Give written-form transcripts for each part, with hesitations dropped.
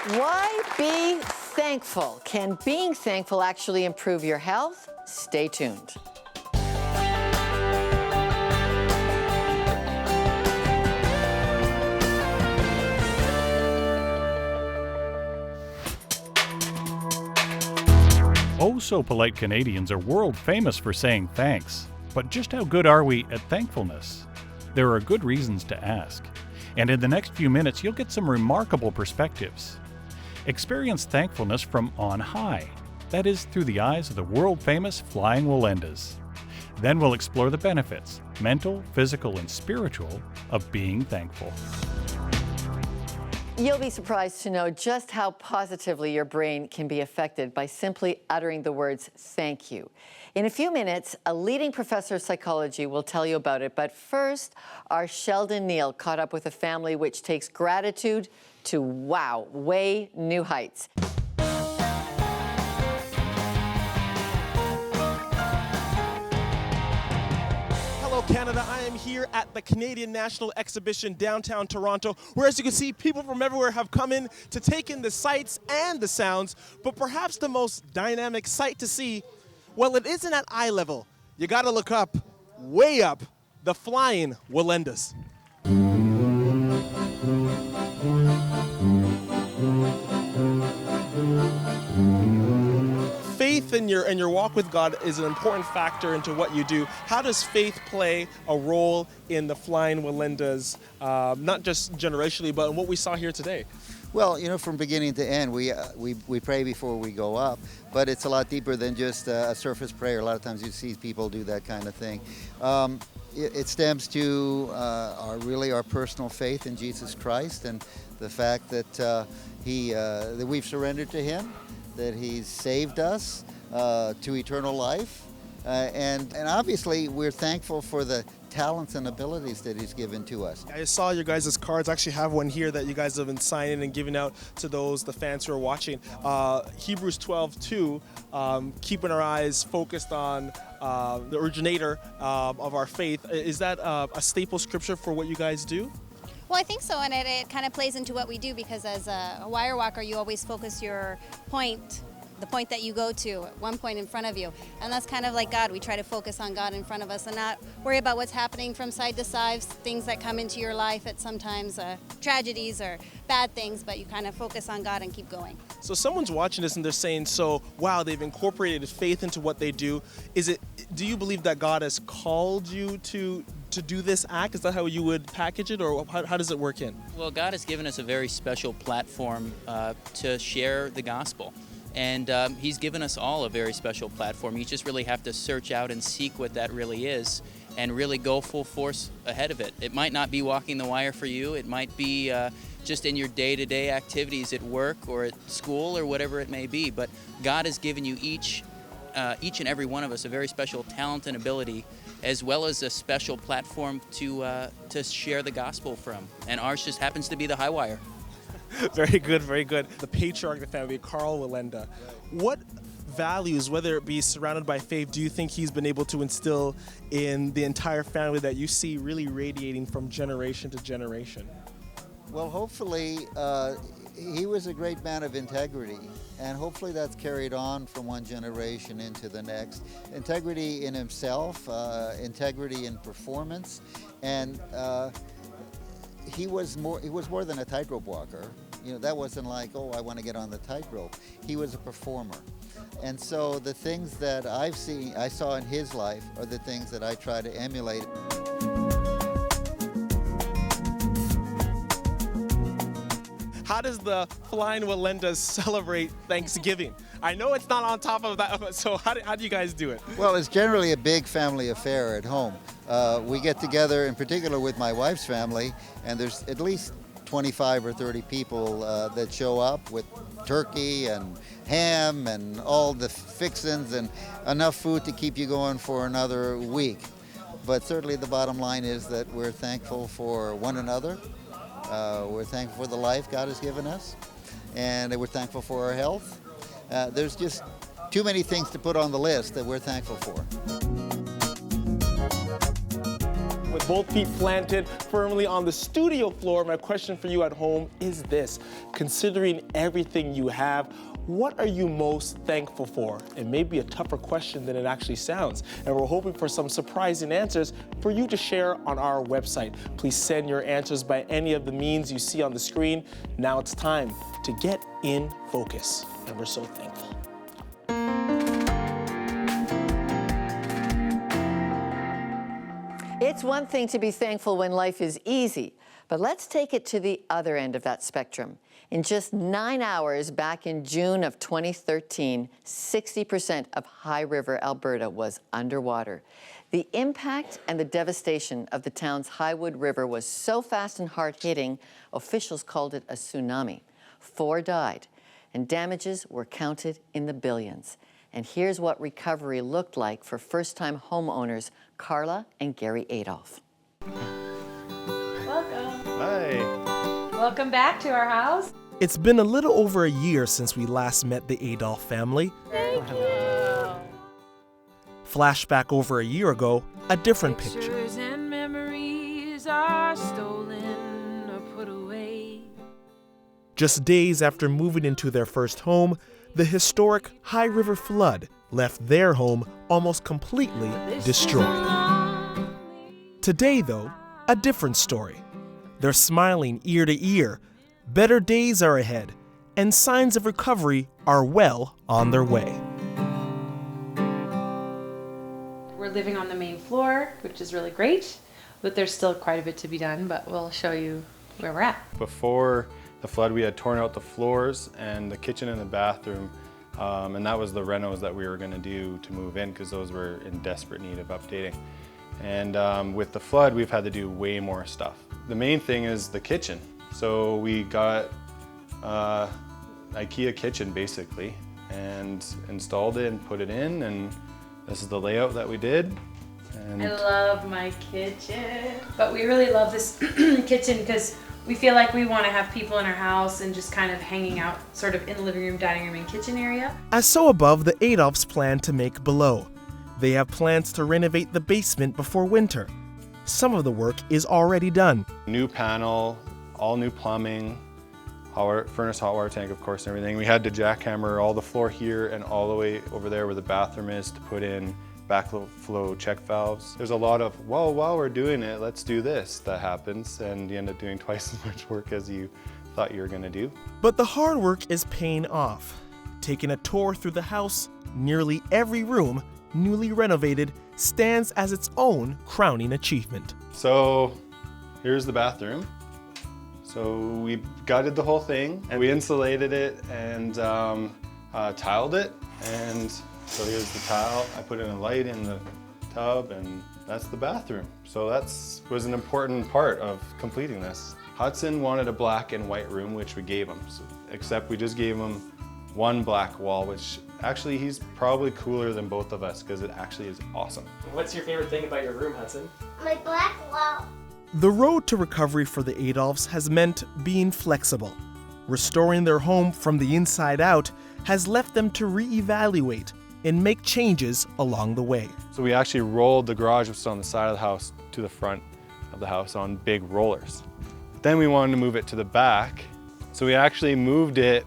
Why be thankful? Can being thankful actually improve your health? Stay tuned. Oh, so polite Canadians are world famous for saying thanks. But just how good are we at thankfulness? There are good reasons to ask. And in the next few minutes, you'll get some remarkable perspectives. Experience thankfulness from on high. That is, through the eyes of the world famous Flying Wallendas. Then we'll explore the benefits, mental, physical, and spiritual, of being thankful. You'll be surprised to know just how positively your brain can be affected by simply uttering the words thank you. In a few minutes, a leading professor of psychology will tell you about it. But first, our Sheldon Neal caught up with a family which takes gratitude to, wow, way new heights. Canada, I am here at the Canadian National Exhibition downtown Toronto, where, as you can see, people from everywhere have come in to take in the sights and the sounds, but perhaps the most dynamic sight to see, well, it isn't at eye level. You gotta look up, way up, the Flying Wallendas. Faith in your walk with God is an important factor into what you do. How does faith play a role in the Flying Wallendas, not just generationally, but in what we saw here today? Well, you know, from beginning to end, we pray before we go up, but it's a lot deeper than just a surface prayer. A lot of times you see people do that kind of thing. It stems to our personal faith in Jesus Christ and the fact that that we've surrendered to Him, that He's saved us to eternal life, and obviously we're thankful for the talents and abilities that He's given to us. I saw your guys' cards. I actually have one here that you guys have been signing and giving out to the fans who are watching. Hebrews 12:2, keeping our eyes focused on the originator of our faith. Is that a staple scripture for what you guys do? Well, I think so, and it kind of plays into what we do, because as a wire walker, you always focus your point, the point that you go to, one point in front of you. And that's kind of like God. We try to focus on God in front of us and not worry about what's happening from side to side, things that come into your life at sometimes tragedies or bad things, but you kind of focus on God and keep going. So someone's watching this and they're saying, so, wow, they've incorporated faith into what they do. Do you believe that God has called you to do this act? Is that how you would package it, or how does it work in? Well, God has given us a very special platform to share the gospel. And He's given us all a very special platform. You just really have to search out and seek what that really is and really go full force ahead of it. It might not be walking the wire for you. It might be just in your day-to-day activities at work or at school or whatever it may be. But God has given you each and every one of us a very special talent and ability, as well as a special platform to share the gospel from. And ours just happens to be the high wire. Very good, very good. The patriarch of the family, Carl Wallenda. What values, whether it be surrounded by faith, do you think he's been able to instill in the entire family that you see really radiating from generation to generation? Well, hopefully, he was a great man of integrity, and hopefully that's carried on from one generation into the next. Integrity in himself, integrity in performance, and he was more than a tightrope walker. You know, that wasn't like, oh, I want to get on the tightrope. He was a performer. And so the things that I saw in his life are the things that I try to emulate. How does the Flying Wallendas celebrate Thanksgiving? I know it's not on top of that, so how do you guys do it? Well, it's generally a big family affair at home. We get together, in particular with my wife's family, and there's at least 25 or 30 people that show up with turkey and ham and all the fixins and enough food to keep you going for another week. But certainly the bottom line is that we're thankful for one another. We're thankful for the life God has given us, and we're thankful for our health. There's just too many things to put on the list that we're thankful for. With both feet planted firmly on the studio floor, my question for you at home is this. Considering everything you have, what are you most thankful for? It may be a tougher question than it actually sounds, and we're hoping for some surprising answers for you to share on our website. Please send your answers by any of the means you see on the screen. Now it's time to get in focus, and we're so thankful. It's one thing to be thankful when life is easy, but let's take it to the other end of that spectrum. In just 9 hours back in June of 2013, 60% of High River, Alberta was underwater. The impact and the devastation of the town's Highwood River was so fast and hard-hitting, officials called it a tsunami. 4 died, and damages were counted in the billions. And here's what recovery looked like for first-time homeowners Carla and Gary Adolph. Welcome. Hi. Welcome back to our house. It's been a little over a year since we last met the Adolph family. Thank you. Flashback over a year ago, a different picture. Pictures and memories are stolen or put away. Just days after moving into their first home, the historic High River flood left their home almost completely destroyed. Today, though, a different story. They're smiling ear to ear. Better days are ahead, and signs of recovery are well on their way. We're living on the main floor, which is really great, but there's still quite a bit to be done, but we'll show you where we're at. Before the flood, we had torn out the floors and the kitchen and the bathroom, and that was the renos that we were going to do to move in because those were in desperate need of updating. And with the flood, we've had to do way more stuff. The main thing is the kitchen. So we got IKEA kitchen basically and installed it and put it in, and this is the layout that we did. And I love my kitchen. But we really love this kitchen because we feel like we want to have people in our house and just kind of hanging out sort of in the living room, dining room, and kitchen area. As so above, the Adolphs plan to make below. They have plans to renovate the basement before winter. Some of the work is already done. new panel, all new plumbing, furnace, hot water tank, of course, and everything. We had to jackhammer all the floor here and all the way over there where the bathroom is to put in backflow check valves. There's a lot of, well, while we're doing it, let's do this that happens, and you end up doing twice as much work as you thought you were gonna do. But the hard work is paying off. Taking a tour through the house, nearly every room, newly renovated, stands as its own crowning achievement. So here's the bathroom. So we gutted the whole thing and we insulated it and tiled it. And so here's the tile. I put in a light in the tub and that's the bathroom. So was an important part of completing this. Hudson wanted a black and white room, which we gave him, except we just gave him one black wall, which actually he's probably cooler than both of us because it actually is awesome. What's your favorite thing about your room, Hudson? My black wall. The road to recovery for the Adolphs has meant being flexible. Restoring their home from the inside out has left them to reevaluate and make changes along the way. So we actually rolled the garage, which was on the side of the house, to the front of the house on big rollers. Then we wanted to move it to the back. So we actually moved it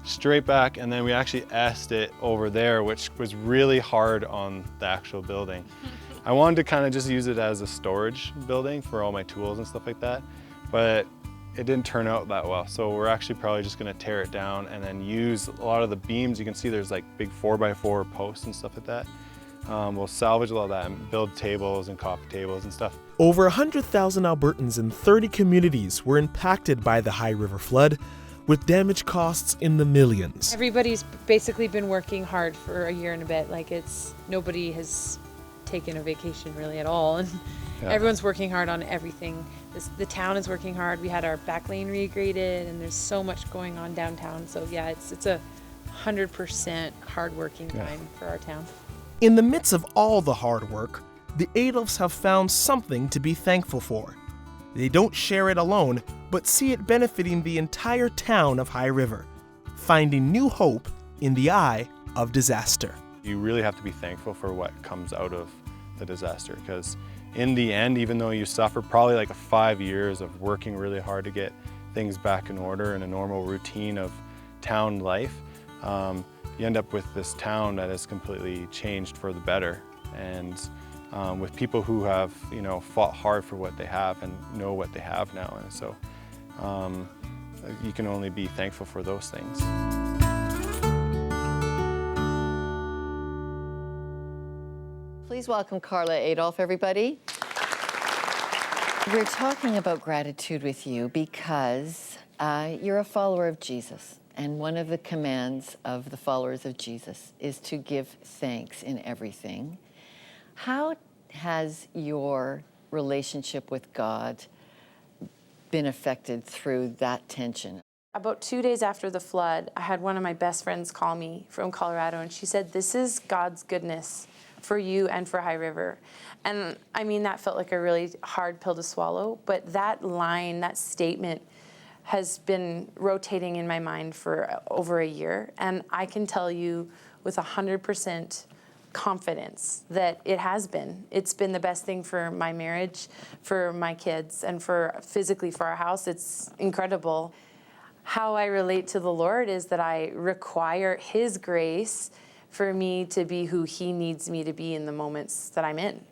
straight back, and then we actually S-ed it over there, which was really hard on the actual building. I wanted to kind of just use it as a storage building for all my tools and stuff like that, but it didn't turn out that well. So we're actually probably just gonna tear it down and then use a lot of the beams. You can see there's like big 4x4 posts and stuff like that. We'll salvage a lot of that and build tables and coffee tables and stuff. Over 100,000 Albertans in 30 communities were impacted by the High River flood, with damage costs in the millions. Everybody's basically been working hard for a year and a bit. Like nobody has taken a vacation really at all. And everyone's working hard on everything. The town is working hard. We had our back lane regraded and there's so much going on downtown. So yeah, it's a 100% hardworking time for our town. In the midst of all the hard work, the Adolphs have found something to be thankful for. They don't share it alone, but see it benefiting the entire town of High River, finding new hope in the eye of disaster. You really have to be thankful for what comes out of the disaster, because in the end, even though you suffer probably like 5 years of working really hard to get things back in order and a normal routine of town life, you end up with this town that has completely changed for the better. And with people who have, you know, fought hard for what they have and know what they have now. And so you can only be thankful for those things. Please welcome Carla Adolph, everybody. We're talking about gratitude with you because you're a follower of Jesus. And one of the commands of the followers of Jesus is to give thanks in everything. How has your relationship with God been affected through that tension? About 2 days after the flood, I had one of my best friends call me from Colorado, and she said, "This is God's goodness for you and for High River." And I mean, that felt like a really hard pill to swallow, but that line, that statement, has been rotating in my mind for over a year. And I can tell you with 100% confidence that it has been. It's been the best thing for my marriage, for my kids, and for physically for our house. It's incredible. How I relate to the Lord is that I require His grace for me to be who He needs me to be in the moments that I'm in.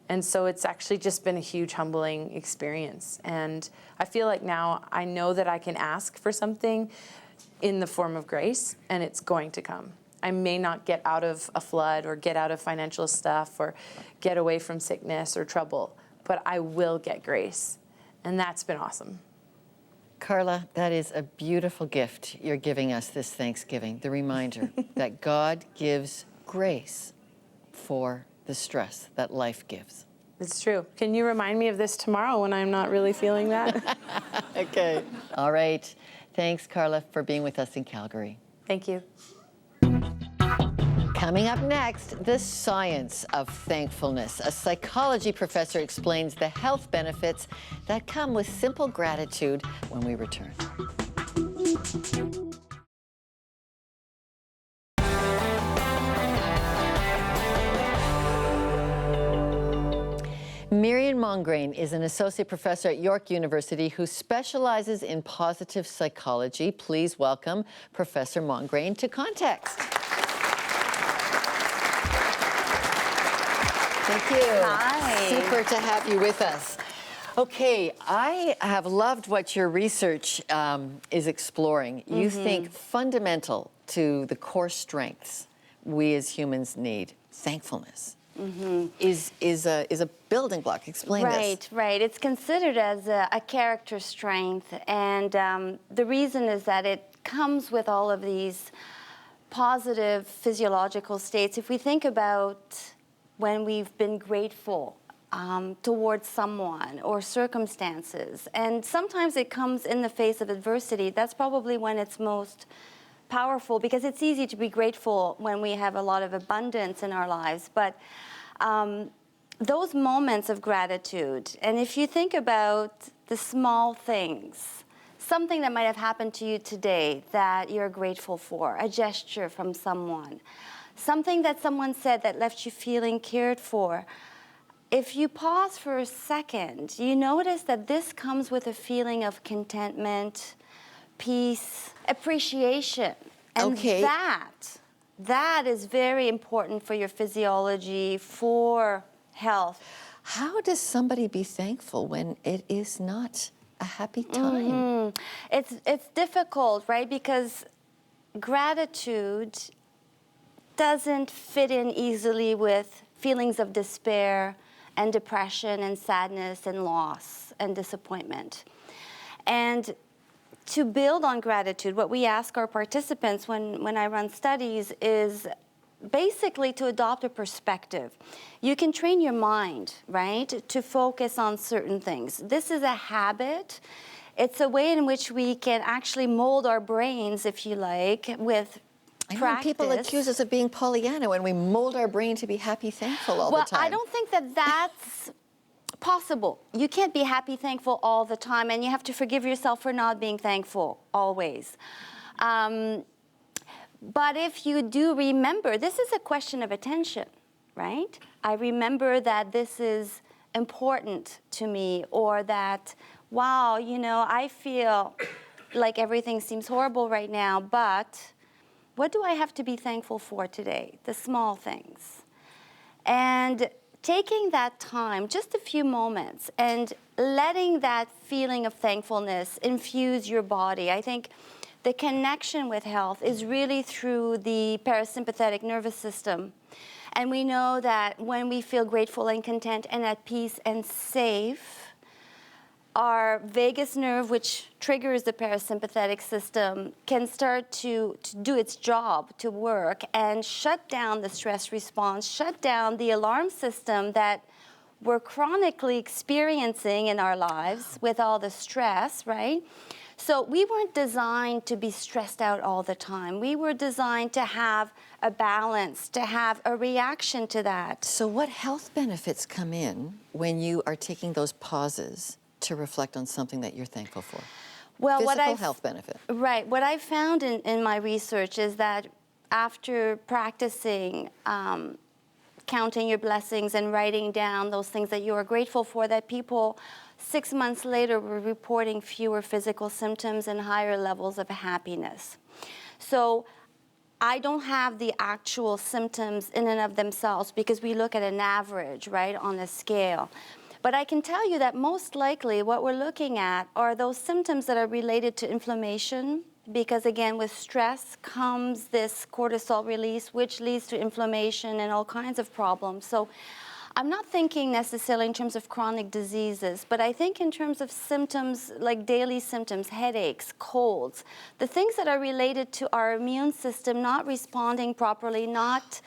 And so it's actually just been a huge humbling experience. And I feel like now I know that I can ask for something in the form of grace, and it's going to come. I may not get out of a flood or get out of financial stuff or get away from sickness or trouble, but I will get grace. And that's been awesome. Carla, that is a beautiful gift you're giving us this Thanksgiving, the reminder that God gives grace for the stress that life gives. It's true. Can you remind me of this tomorrow when I'm not really feeling that? Okay. All right. Thanks, Carla, for being with us in Calgary. Thank you. Coming up next, the science of thankfulness. A psychology professor explains the health benefits that come with simple gratitude when we return. Miriam Mongrain is an associate professor at York University who specializes in positive psychology. Please welcome Professor Mongrain to Context. Thank you. Hi. Super to have you with us. Okay, I have loved what your research is exploring. You think fundamental to the core strengths we as humans need, thankfulness, is a building block. Explain this. Right. It's considered as a character strength, and the reason is that it comes with all of these positive physiological states. If we think about when we've been grateful towards someone or circumstances, and sometimes it comes in the face of adversity, that's probably when it's most powerful, because it's easy to be grateful when we have a lot of abundance in our lives. But those moments of gratitude, and if you think about the small things, something that might have happened to you today that you're grateful for, a gesture from someone, something that someone said that left you feeling cared for, if you pause for a second, you notice that this comes with a feeling of contentment, peace, appreciation. And that is very important for your physiology, for health. How does somebody be thankful when it is not a happy time? It's difficult, right? Because gratitude doesn't fit in easily with feelings of despair and depression and sadness and loss and disappointment. And to build on gratitude, what we ask our participants when I run studies is basically to adopt a perspective. You can train your mind, right, to focus on certain things. This is a habit. It's a way in which we can actually mold our brains, if you like, with practice. People accuse us of being Pollyanna when we mold our brain to be happy, thankful all the time. Well, I don't think that that's possible. You can't be happy, thankful all the time, and you have to forgive yourself for not being thankful always. But if you do remember, this is a question of attention, right? I remember that this is important to me, or that, wow, you know, I feel like everything seems horrible right now, but what do I have to be thankful for today? The small things. And taking that time, just a few moments, and letting that feeling of thankfulness infuse your body. I think the connection with health is really through the parasympathetic nervous system. And we know that when we feel grateful and content and at peace and safe, our vagus nerve, which triggers the parasympathetic system, can start to do its job, to work, and shut down the stress response, shut down the alarm system that we're chronically experiencing in our lives with all the stress, right? So we weren't designed to be stressed out all the time. We were designed to have a balance, to have a reaction to that. So what health benefits come in when you are taking those pauses to reflect on something that you're thankful for? Well, Physical health benefit. Right. What I found in my research is that after practicing counting your blessings and writing down those things that you are grateful for, that people 6 months later were reporting fewer physical symptoms and higher levels of happiness. So I don't have the actual symptoms in and of themselves, because we look at an average, right, on a scale. But I can tell you that most likely what we're looking at are those symptoms that are related to inflammation, because again, with stress comes this cortisol release, which leads to inflammation and all kinds of problems. So I'm not thinking necessarily in terms of chronic diseases, but I think in terms of symptoms, like daily symptoms, headaches, colds, the things that are related to our immune system not responding properly, not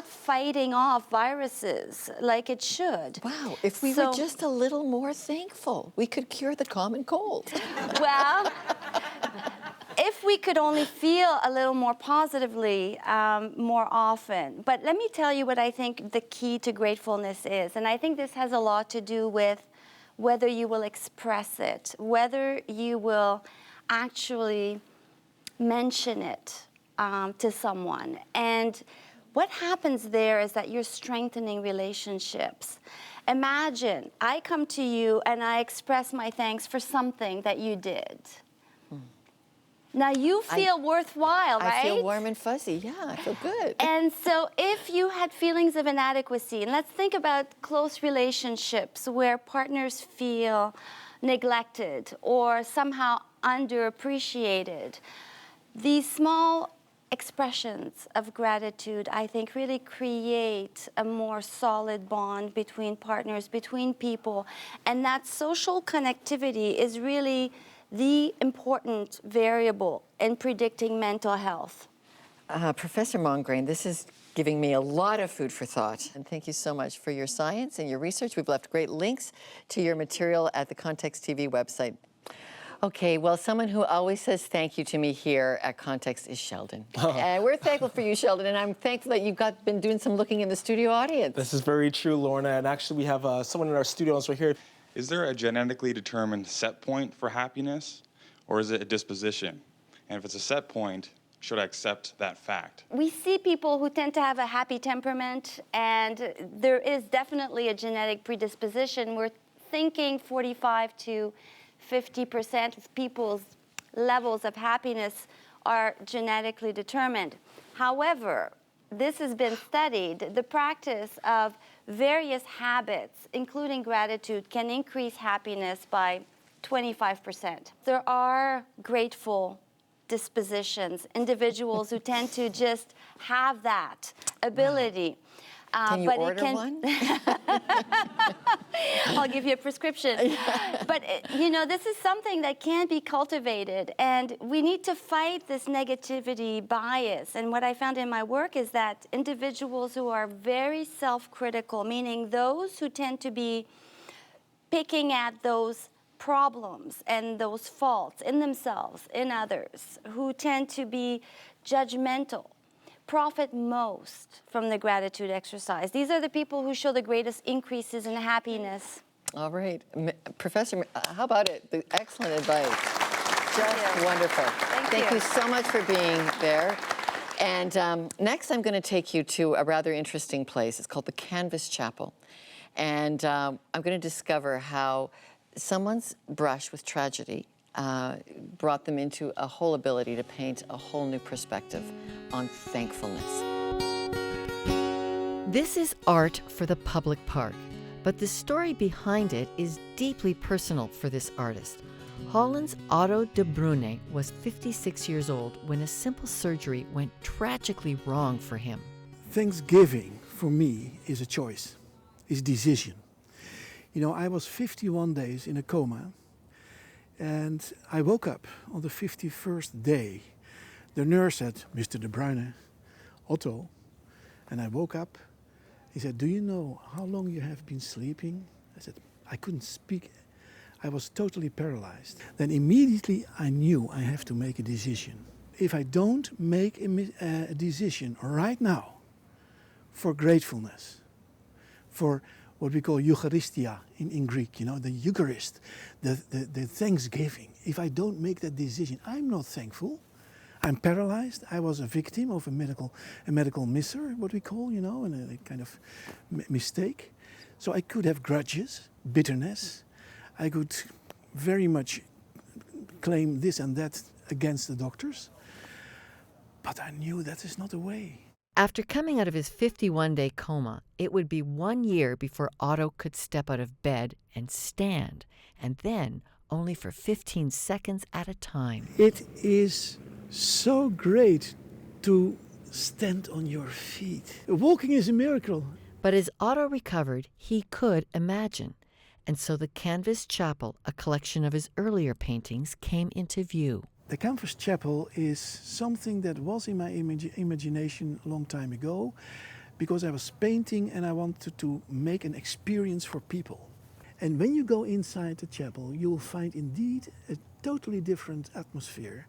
fighting off viruses like it should. Wow, if we were just a little more thankful, we could cure the common cold. Well, if we could only feel a little more positively more often. But let me tell you what I think the key to gratefulness is. And I think this has a lot to do with whether you will express it, whether you will actually mention it to someone. And what happens there is that you're strengthening relationships. Imagine I come to you and I express my thanks for something that you did. Now you feel worthwhile, right? I feel warm and fuzzy. Yeah, I feel good. And so if you had feelings of inadequacy, and let's think about close relationships where partners feel neglected or somehow underappreciated, these small expressions of gratitude, I think, really create a more solid bond between partners, between people. And that social connectivity is really the important variable in predicting mental health. Professor Mongrain, this is giving me a lot of food for thought. And thank you so much for your science and your research. We've left great links to your material at the Context TV website. Okay, well, someone who always says thank you to me here at Context is Sheldon. And we're thankful for you, Sheldon, and I'm thankful that you've been doing some looking in the studio audience. This is very true, Lorna, and actually we have someone in our studios right here. Is there a genetically determined set point for happiness, or is it a disposition? And if it's a set point, should I accept that fact? We see people who tend to have a happy temperament, and there is definitely a genetic predisposition. We're thinking 45 to 50% of people's levels of happiness are genetically determined. However, this has been studied. The practice of various habits, including gratitude, can increase happiness by 25%. There are grateful dispositions, individuals who tend to just have that ability. Can you order one? I'll give you a prescription. But, this is something that can be cultivated, and we need to fight this negativity bias. And what I found in my work is that individuals who are very self-critical, meaning those who tend to be picking at those problems and those faults in themselves, in others, who tend to be judgmental, profit most from the gratitude exercise. These are the people who show the greatest increases in happiness. All right. Professor, how about it? Excellent advice. Just wonderful. Thank you so much for being there. And next, I'm going to take you to a rather interesting place. It's called the Canvas Chapel. And I'm going to discover how someone's brush with tragedy brought them into a whole ability to paint a whole new perspective on thankfulness. This is art for the public park, but the story behind it is deeply personal for this artist. Holland's Otto de Bruyne was 56 years old when a simple surgery went tragically wrong for him. Thanksgiving, for me, is a choice, is a decision. You know, I was 51 days in a coma, and I woke up on the 51st day. The nurse said, "Mr. de Bruyne, Otto," and I woke up. He said, "Do you know how long you have been sleeping?" I said, I couldn't speak. I was totally paralyzed. Then immediately I knew I have to make a decision. If I don't make a decision right now for gratefulness, for what we call Eucharistia in Greek, you know, the Eucharist, the thanksgiving. If I don't make that decision, I'm not thankful. I'm paralyzed. I was a victim of a medical misery, what we call, you know, and a kind of mistake. So I could have grudges, bitterness. I could very much claim this and that against the doctors. But I knew that is not the way. After coming out of his 51-day coma, it would be 1 year before Otto could step out of bed and stand, and then only for 15 seconds at a time. It is so great to stand on your feet. Walking is a miracle. But as Otto recovered, he could imagine. And so the Canvas Chapel, a collection of his earlier paintings, came into view. The Canvas Chapel is something that was in my imagination a long time ago, because I was painting and I wanted to make an experience for people. And when you go inside the chapel, you will find indeed a totally different atmosphere.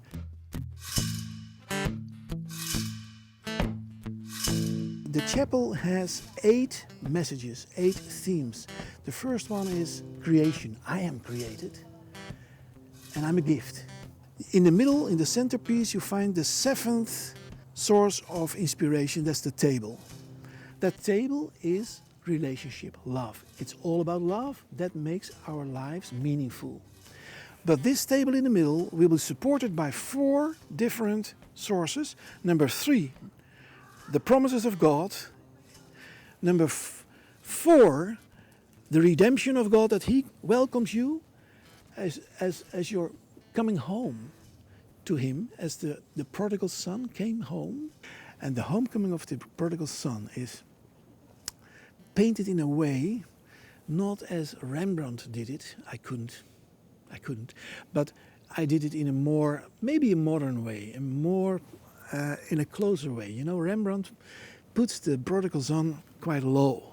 The chapel has 8 messages, 8 themes. The first one is creation. I am created and I'm a gift. In the middle, in the centerpiece, you find the 7th source of inspiration. That's the table. That table is relationship, love. It's all about love. That makes our lives meaningful. But this table in the middle will be supported by 4 different sources. Number 3, the promises of God. Number 4, the redemption of God, that He welcomes you as you're coming home to Him, as the prodigal son came home. And the homecoming of the prodigal son is painted in a way, not as Rembrandt did it. I couldn't, but I did it in a more, maybe a modern way, a more in a closer way. You know, Rembrandt puts the prodigal son quite low.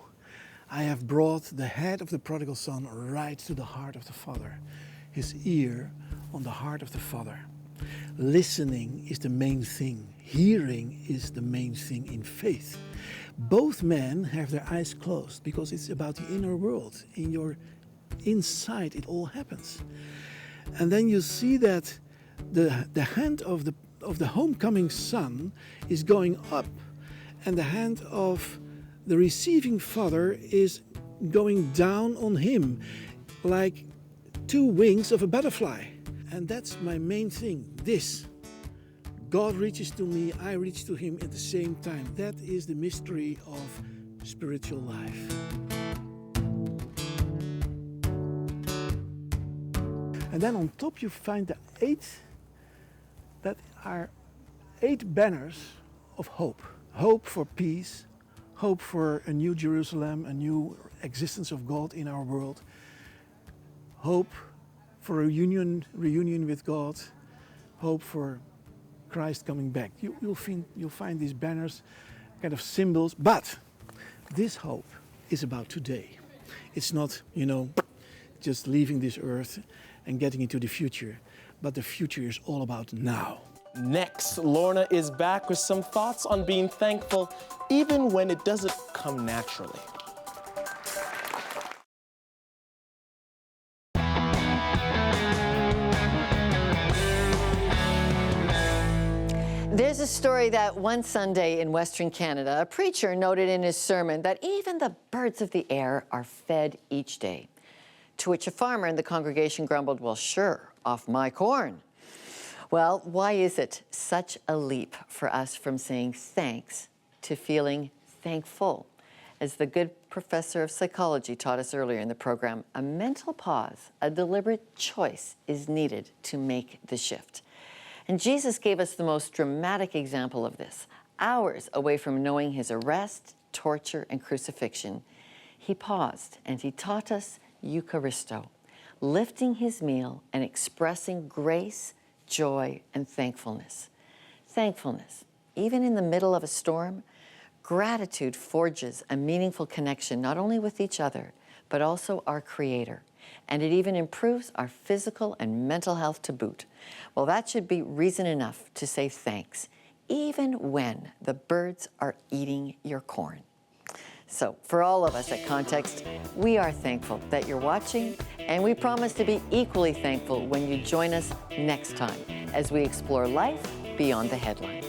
I have brought the head of the prodigal son right to the heart of the Father, his ear on the heart of the Father. Listening is the main thing. Hearing is the main thing in faith. Both men have their eyes closed because it's about the inner world. In your inside it all happens. And then you see that the hand of the homecoming son is going up, and the hand of the receiving father is going down on him, like 2 wings of a butterfly. And that's my main thing, this. God reaches to me, I reach to Him at the same time. That is the mystery of spiritual life. And then on top you find the 8 that are 8 banners of hope. Hope for peace, hope for a new Jerusalem, a new existence of God in our world, hope for a reunion with God, hope for Christ coming back. You'll find these banners, kind of symbols, but this hope is about today. It's not, you know, just leaving this earth and getting into the future, but the future is all about now. Next, Lorna is back with some thoughts on being thankful, even when it doesn't come naturally. There's a story that one Sunday in Western Canada, a preacher noted in his sermon that even the birds of the air are fed each day. To which a farmer in the congregation grumbled, "Well, sure, off my corn." Well, why is it such a leap for us from saying thanks to feeling thankful? As the good professor of psychology taught us earlier in the program, a mental pause, a deliberate choice is needed to make the shift. And Jesus gave us the most dramatic example of this. Hours away from knowing his arrest, torture, and crucifixion, he paused and he taught us Eucharisto, lifting his meal and expressing grace, joy, and thankfulness. Thankfulness, even in the middle of a storm, gratitude forges a meaningful connection not only with each other, but also our Creator. And it even improves our physical and mental health to boot. Well, that should be reason enough to say thanks, even when the birds are eating your corn. So for all of us at Context, we are thankful that you're watching, and we promise to be equally thankful when you join us next time as we explore life beyond the headlines.